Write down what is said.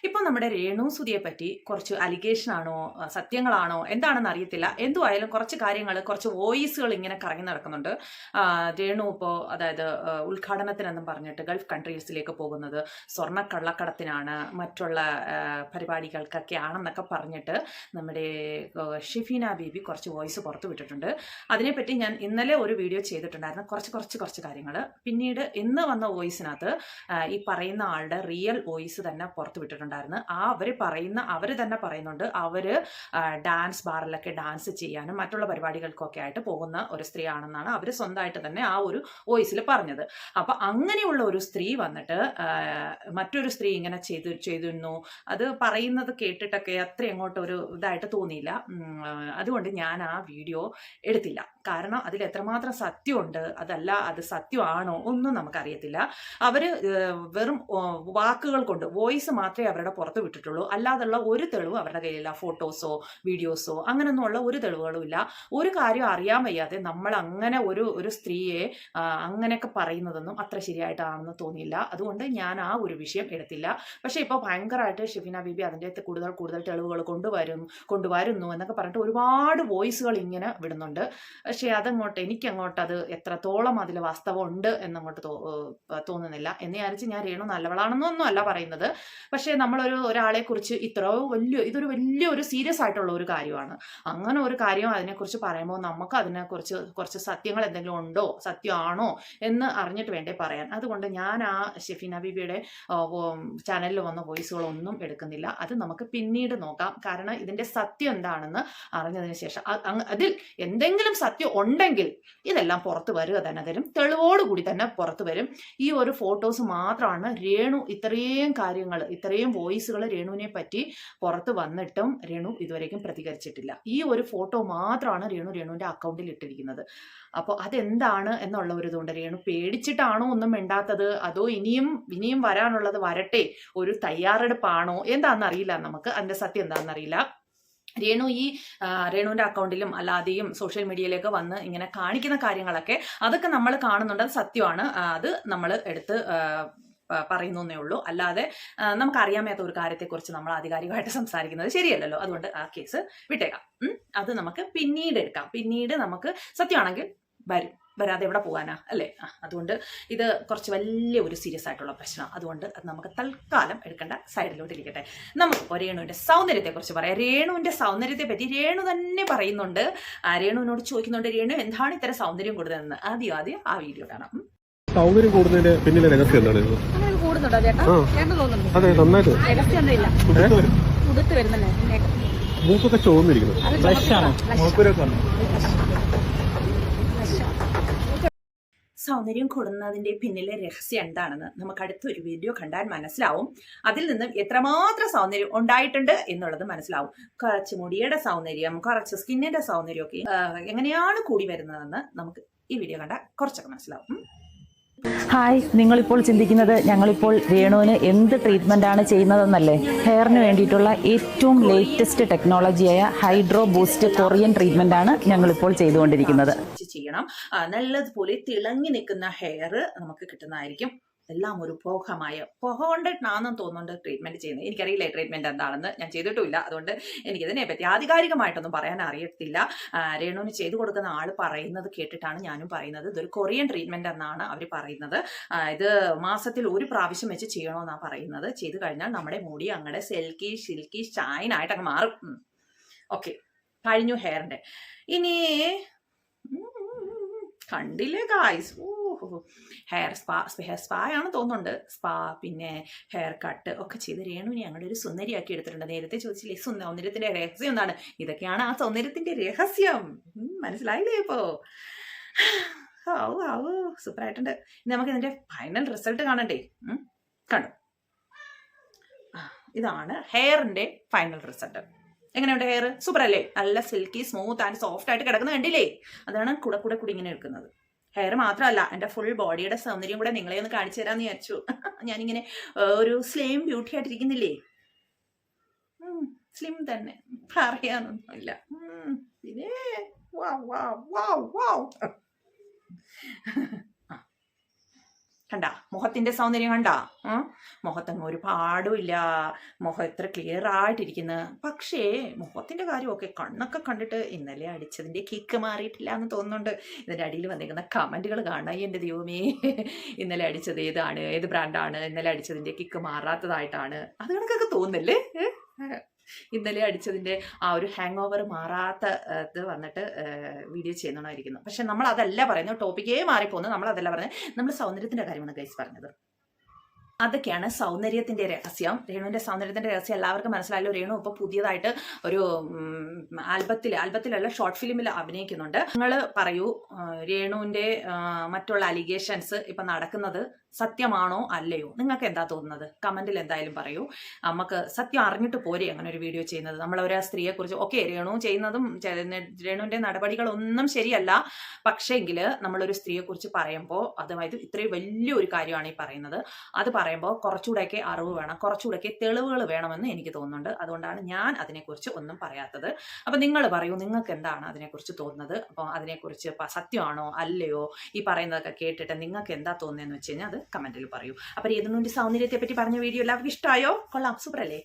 ഇപ്പോൾ നമ്മുടെ രേണു സുധിയെ പറ്റി കുറച്ച് അലിഗേഷൻ ആണോ സത്യങ്ങളാണോ എന്താണെന്ന് അറിയത്തില്ല. എന്തുവായാലും കുറച്ച് കാര്യങ്ങൾ, കുറച്ച് വോയിസുകൾ ഇങ്ങനെ കറങ്ങി നടക്കുന്നുണ്ട്. രേണു ഇപ്പോൾ അതായത് ഉദ്ഘാടനത്തിനെന്നും പറഞ്ഞിട്ട് ഗൾഫ് കൺട്രീസിലേക്ക് പോകുന്നത് സ്വർണ്ണക്കള്ളക്കടത്തിനാണ്, മറ്റുള്ള പരിപാടികൾക്കൊക്കെ ആണെന്നൊക്കെ പറഞ്ഞിട്ട് നമ്മുടെ ഷെഫീന ബീബി കുറച്ച് വോയിസ് പുറത്തു വിട്ടിട്ടുണ്ട്. അതിനെപ്പറ്റി ഞാൻ ഇന്നലെ ഒരു വീഡിയോ ചെയ്തിട്ടുണ്ടായിരുന്നു, കുറച്ച് കാര്യങ്ങൾ. പിന്നീട് ഇന്ന് വന്ന വോയിസിനകത്ത് ഈ പറയുന്ന ആളുടെ റിയൽ വോയിസ് തന്നെ പുറത്തു വിട്ടിട്ടുണ്ടായിരുന്നു. അവർ തന്നെ പറയുന്നുണ്ട് അവർ ഡാൻസ് ബാറിലൊക്കെ ഡാൻസ് ചെയ്യാനും മറ്റുള്ള പരിപാടികൾക്കൊക്കെ ആയിട്ട് പോകുന്ന ഒരു സ്ത്രീ ആണെന്നാണ് അവർ സ്വന്തമായിട്ട് തന്നെ ആ ഒരു വോയിസിൽ പറഞ്ഞത്. അപ്പൊ അങ്ങനെയുള്ള ഒരു സ്ത്രീ വന്നിട്ട് മറ്റൊരു സ്ത്രീ ഇങ്ങനെ ചെയ്തിരുന്നു, അത് പറയുന്നത് കേട്ടിട്ടൊക്കെ അത്ര അങ്ങോട്ട് ഒരു ഇതായിട്ട് തോന്നിയില്ല. അതുകൊണ്ട് ഞാൻ ആ വീഡിയോ എടുത്തില്ല. കാരണം അതിൽ എത്രമാത്രം സത്യമുണ്ട്, അതല്ല അത് സത്യമാണോ ഒന്നും നമുക്കറിയത്തില്ല. അവര് വെറും വാക്കുകൾ കൊണ്ട് വോയിസ് മാത്രമേ അവരുടെ പുറത്ത് വിട്ടിട്ടുള്ളൂ. അല്ലാതുള്ള ഒരു തെളിവ് അവരുടെ കയ്യിലില്ല. ഫോട്ടോസോ വീഡിയോസോ അങ്ങനെയൊന്നുമുള്ള ഒരു തെളിവുകളും ഇല്ല. ഒരു കാര്യം അറിയാൻ വയ്യാതെ നമ്മൾ അങ്ങനെ ഒരു സ്ത്രീയെ അങ്ങനെയൊക്കെ പറയുന്നതൊന്നും അത്ര ശരിയായിട്ടാണെന്ന് തോന്നിയില്ല. അതുകൊണ്ട് ഞാൻ ആ ഒരു വിഷയം എടുത്തില്ല. പക്ഷെ ഇപ്പോൾ ഭയങ്കരമായിട്ട് ഷെഫീന ബീബി അതിൻ്റെ കൂടുതൽ തെളിവുകൾ കൊണ്ടുവരുന്നു എന്നൊക്കെ പറഞ്ഞിട്ട് ഒരുപാട് വോയിസുകൾ ഇങ്ങനെ വിടുന്നുണ്ട്. പക്ഷെ എനിക്കങ്ങോട്ട് അത് എത്രത്തോളം അതിൽ വാസ്തവം ഉണ്ട് എന്നങ്ങോട്ട് തോന്നുന്നില്ല. എന്ന് വിചാരിച്ച് ഞാൻ രേണു നല്ലവളാണെന്നൊന്നും അല്ല പറയുന്നത്. പക്ഷെ ഒരാളെ കുറിച്ച് ഇതൊരു വലിയൊരു സീരിയസ് ആയിട്ടുള്ള ഒരു കാര്യമാണ്. അങ്ങനെ ഒരു കാര്യം അതിനെക്കുറിച്ച് പറയുമ്പോൾ നമുക്ക് അതിനെക്കുറിച്ച് കുറച്ച് സത്യങ്ങൾ എന്തെങ്കിലും ഉണ്ടോ, സത്യമാണോ എന്ന് അറിഞ്ഞിട്ട് വേണ്ടേ പറയാൻ. അതുകൊണ്ട് ഞാൻ ആ ഷെഫീന ബീബിയുടെ ചാനലിൽ വന്ന വോയിസുകളൊന്നും എടുക്കുന്നില്ല. അത് നമുക്ക് പിന്നീട് നോക്കാം. കാരണം ഇതിന്റെ സത്യം എന്താണെന്ന് അറിഞ്ഞതിന് ശേഷം അതിൽ എന്തെങ്കിലും സത്യം ഉണ്ടെങ്കിൽ ഇതെല്ലാം പുറത്തു വരിക തന്നെ തരും, തെളിവോടുകൂടി തന്നെ പുറത്തു വരും. ഈ ഒരു ഫോട്ടോസ് മാത്രമാണ് രേണു ഇത്രയും വോയിസുകൾ രേണുവിനെ പറ്റി പുറത്ത് വന്നിട്ടും രേണു ഇതുവരെയും പ്രതികരിച്ചിട്ടില്ല. ഈ ഒരു ഫോട്ടോ മാത്രമാണ് രേണുവിന്റെ അക്കൗണ്ടിൽ ഇട്ടിരിക്കുന്നത്. അപ്പോൾ അതെന്താണ് എന്നുള്ള ഒരു ഇതുകൊണ്ട് രേണു പേടിച്ചിട്ടാണോ ഒന്നും മിണ്ടാത്തത്, അതോ ഇനിയും വരാനുള്ളത് വരട്ടെ, ഒരു തയ്യാറെടുപ്പാണോ എന്താണെന്നറിയില്ല. നമുക്ക് അതിന്റെ സത്യം എന്താണെന്നറിയില്ല. രേണുവിന്റെ അക്കൗണ്ടിലും അല്ലാതെയും സോഷ്യൽ മീഡിയയിലേക്ക് വന്ന് ഇങ്ങനെ കാണിക്കുന്ന കാര്യങ്ങളൊക്കെ അതൊക്കെ നമ്മൾ കാണുന്നുണ്ട്, അത് സത്യമാണ്. അത് നമ്മൾ എടുത്ത് പറയുന്നേ ഉള്ളൂ. അല്ലാതെ നമുക്കറിയാൻ മേത്ത ഒരു കാര്യത്തെക്കുറിച്ച് നമ്മൾ ആധികാരികമായിട്ട് സംസാരിക്കുന്നത് ശരിയല്ലല്ലോ. അതുകൊണ്ട് ആ കേസ് വിട്ടേക്കാം. അത് നമുക്ക് പിന്നീട് എടുക്കാം. പിന്നീട് നമുക്ക് സത്യമാണെങ്കിൽ വരാതെ എവിടെ പോകാനാ അല്ലേ? അതുകൊണ്ട് ഇത് കുറച്ച് വലിയ ഒരു സീരിയസ് ആയിട്ടുള്ള പ്രശ്നം. അതുകൊണ്ട് അത് നമുക്ക് തൽക്കാലം എടുക്കേണ്ട സൈഡിലോട്ട് ഇരിക്കട്ടെ. നമുക്ക് രേണുവിന്റെ സൗന്ദര്യത്തെക്കുറിച്ച് പറയാം. രേണുവിന്റെ സൗന്ദര്യത്തെ പറ്റി രേണു തന്നെ പറയുന്നുണ്ട്. രേണുവിനോട് ചോദിക്കുന്നുണ്ട്, രേണു എന്താണ് ഇത്തരം സൗന്ദര്യം കൂടുതലെന്ന്. ആദ്യം ആ വീഡിയോ കാണാം. സൗന്ദര്യം കൂടുന്നതിന്റെ പിന്നിലെ രഹസ്യം എന്താണ്? അതെ, നന്നായിട്ട് മൂക്കൊക്കെ ചോന്നിരിക്കുന്നു. സൗന്ദര്യം കൂടുന്നതിന്റെ പിന്നിലെ രഹസ്യം എന്താണെന്ന് നമുക്ക് അടുത്തൊരു വീഡിയോ കണ്ടാൽ മനസ്സിലാവും. അതിൽ നിന്നും എത്രമാത്രം സൗന്ദര്യം ഉണ്ടായിട്ടുണ്ട് എന്നുള്ളത് മനസ്സിലാവും. കുറച്ച് മുടിയുടെ സൗന്ദര്യം, കുറച്ച് സ്കിന്നിന്റെ സൗന്ദര്യമൊക്കെ എങ്ങനെയാണ് കൂടി വരുന്നതെന്ന് നമുക്ക് ഈ വീഡിയോ കണ്ടാൽ കുറച്ചൊക്കെ മനസ്സിലാവും. ഹായ്, നിങ്ങളിപ്പോൾ ചിന്തിക്കുന്നത് ഞങ്ങളിപ്പോൾ രേണുവിന് എന്ത് ട്രീറ്റ്മെൻറ്റാണ് ചെയ്യുന്നതെന്നല്ലേ? ഹെയറിന് വേണ്ടിയിട്ടുള്ള ഏറ്റവും ലേറ്റസ്റ്റ് ടെക്നോളജിയായ ഹൈഡ്രോ ബൂസ്റ്റ് കൊറിയൻ ട്രീറ്റ്മെൻറ്റാണ് ഞങ്ങളിപ്പോൾ ചെയ്തുകൊണ്ടിരിക്കുന്നത്. ചെയ്യണം, നല്ലതുപോലെ തിളങ്ങി നിൽക്കുന്ന ഹെയർ നമുക്ക് കിട്ടുന്നതായിരിക്കും. എല്ലാം ഒരു പുക കൊണ്ടിട്ടാണെന്ന് തോന്നുന്നുണ്ട് ട്രീറ്റ്മെന്റ് ചെയ്യുന്നത്. എനിക്കറിയില്ല ട്രീറ്റ്മെന്റ് എന്താണെന്ന്, ഞാൻ ചെയ്തിട്ടുമില്ല. അതുകൊണ്ട് എനിക്കിതിനെ പറ്റി ആധികാരികമായിട്ടൊന്നും പറയാൻ അറിയത്തില്ല. രേണുവിന് ചെയ്തു കൊടുക്കുന്ന ആൾ പറയുന്നത് കേട്ടിട്ടാണ് ഞാനും പറയുന്നത്. ഇതൊരു കൊറിയൻ ട്രീറ്റ്മെന്റ് എന്നാണ് അവർ പറയുന്നത്. ഇത് മാസത്തിൽ ഒരു പ്രാവശ്യം വെച്ച് ചെയ്യണമെന്നാണ് പറയുന്നത്. ചെയ്തു കഴിഞ്ഞാൽ നമ്മുടെ മുടി അങ്ങനെ സിൽക്കി ഷൈൻ ആയിട്ട് അങ്ങ് മാറും. ഓക്കെ, കഴിഞ്ഞു ഹെയറിന്റെ. ഇനി കണ്ടില്ലേ ഗായ്സ്, ഹെയർ സ്പാ ആണ് തോന്നുന്നുണ്ട്. സ്പാ പിന്നെ ഹെയർ കട്ട് ഒക്കെ ചെയ്ത് രേണുവിനെ ഞങ്ങളുടെ ഒരു സുന്ദരിയാക്കി എടുത്തിട്ടുണ്ട്. നേരത്തെ ചോദിച്ചില്ലേ സൗന്ദര്യത്തിന്റെ രഹസ്യം എന്താണ്? ഇതൊക്കെയാണ് ആ സൗന്ദര്യത്തിന്റെ രഹസ്യം. മനസ്സിലായില്ലേ ഇപ്പോ? സൂപ്പറായിട്ടുണ്ട്. നമുക്ക് ഇതിന്റെ ഫൈനൽ റിസൾട്ട് കാണണ്ടേ? കണ്ടു, ഇതാണ് ഹെയറിന്റെ ഫൈനൽ റിസൾട്ട്. എങ്ങനെയുണ്ട് ഹെയർ? സൂപ്പർ അല്ലേ? നല്ല സിൽക്കി സ്മൂത്ത് ആൻഡ് സോഫ്റ്റ് ആയിട്ട് കിടക്കുന്നത് കണ്ടില്ലേ? അതാണ് കൂടെ ഇങ്ങനെ എടുക്കുന്നത്. ഹെയർ മാത്രമല്ല, എൻ്റെ ഫുൾ ബോഡിയുടെ സൗന്ദര്യം കൂടെ നിങ്ങളെ ഒന്ന് കാണിച്ചു തരാമെന്ന് വിചാരിച്ചു. ഞാനിങ്ങനെ ഒരു സ്ലിം ബ്യൂട്ടി ആയിട്ടിരിക്കുന്നില്ലേ? സ്ലിം തന്നെ, പറയാനൊന്നുമില്ല. പിന്നെ കണ്ടാ മുഖത്തിന്റെ സൗന്ദര്യം കണ്ടാ മുഖത്തങ്ങ് ഒരു പാടുമില്ല, മുഖം എത്ര ക്ലിയർ ആയിട്ടിരിക്കുന്നു. പക്ഷേ മുഖത്തിന്റെ കാര്യമൊക്കെ കണ്ണൊക്കെ കണ്ടിട്ട് ഇന്നലെ അടിച്ചതിന്റെ കിക്ക് മാറിയിട്ടില്ല എന്ന് തോന്നുന്നുണ്ട്. ഇതിന്റെ അടിയിൽ വന്നിരിക്കുന്ന കമന്റുകൾ കാണാം. എൻ്റെ ദൈവമേ, ഇന്നലെ അടിച്ചത് ഏതാണ്, ഏത് ബ്രാൻഡാണ്, ഇന്നലെ അടിച്ചതിന്റെ കിക്ക് മാറാത്തതായിട്ടാണ്, അത് കണക്കൊക്കെ തോന്നുന്നില്ലേ? ഇന്നലെ അടിച്ചതിന്റെ ആ ഒരു ഹാങ് ഓവർ മാറാത്ത ഇത് വന്നിട്ട് വീഡിയോ ചെയ്യുന്നതായിരിക്കുന്നു. പക്ഷെ നമ്മൾ അതല്ല പറയുന്നത്, ടോപ്പിക്കേ മാറിപ്പോകുന്നത്. നമ്മൾ അതല്ല പറഞ്ഞത്, നമ്മൾ സൗന്ദര്യത്തിന്റെ കാര്യമാണ് ഗൈസ് പറഞ്ഞത്. അതൊക്കെയാണ് സൗന്ദര്യത്തിന്റെ രഹസ്യം. രേണുവിന്റെ സൗന്ദര്യത്തിന്റെ രഹസ്യം എല്ലാവർക്കും മനസ്സിലായല്ലോ. രേണു ഇപ്പൊ പുതിയതായിട്ട് ഒരു ആൽബത്തിലല്ല ഷോർട്ട് ഫിലിമിൽ അഭിനയിക്കുന്നുണ്ട്. നിങ്ങൾ പറയൂ, രേണുവിന്റെ മറ്റുള്ള അലിഗേഷൻസ് ഇപ്പൊ നടക്കുന്നത് സത്യമാണോ അല്ലയോ? നിങ്ങൾക്ക് എന്താ തോന്നുന്നത്? കമന്റിൽ എന്തായാലും പറയൂ. നമുക്ക് സത്യം അറിഞ്ഞിട്ട് പോരെ അങ്ങനെ ഒരു വീഡിയോ ചെയ്യുന്നത്. നമ്മളൊരു സ്ത്രീയെ കുറിച്ച് ഓക്കെ, രേണു ചെയ്യുന്നതും രേണുവിന്റെ നടപടികളൊന്നും ശരിയല്ല. പക്ഷേങ്കിൽ നമ്മളൊരു സ്ത്രീയെ കുറിച്ച് പറയുമ്പോൾ, അതായത് ഇത്രയും വലിയൊരു കാര്യമാണ് ഈ പറയുന്നത്, അത് പറയുമ്പോൾ കുറച്ചുകൂടെയൊക്കെ അറിവ് വേണം, കുറച്ചുകൂടെയൊക്കെ തെളിവുകൾ വേണമെന്ന് എനിക്ക് തോന്നുന്നുണ്ട്. അതുകൊണ്ടാണ് ഞാൻ അതിനെക്കുറിച്ച് ഒന്നും പറയാത്തത്. അപ്പം നിങ്ങൾ പറയൂ, നിങ്ങൾക്ക് എന്താണ് അതിനെക്കുറിച്ച് തോന്നുന്നത്? അപ്പോൾ അതിനെക്കുറിച്ച് സത്യമാണോ അല്ലയോ ഈ പറയുന്നതൊക്കെ കേട്ടിട്ട് നിങ്ങൾക്ക് എന്താ തോന്നുന്നതെന്ന് വെച്ച് കഴിഞ്ഞാൽ അത് കമന്റിൽ പറയൂ. അപ്പോൾ രേണുവിന്റെ സൗന്ദര്യത്തെ പറ്റി പറഞ്ഞ വീഡിയോ എല്ലാവർക്കും ഇഷ്ടമായോ? കൊള്ളാം, സൂപ്പർ അല്ലേ?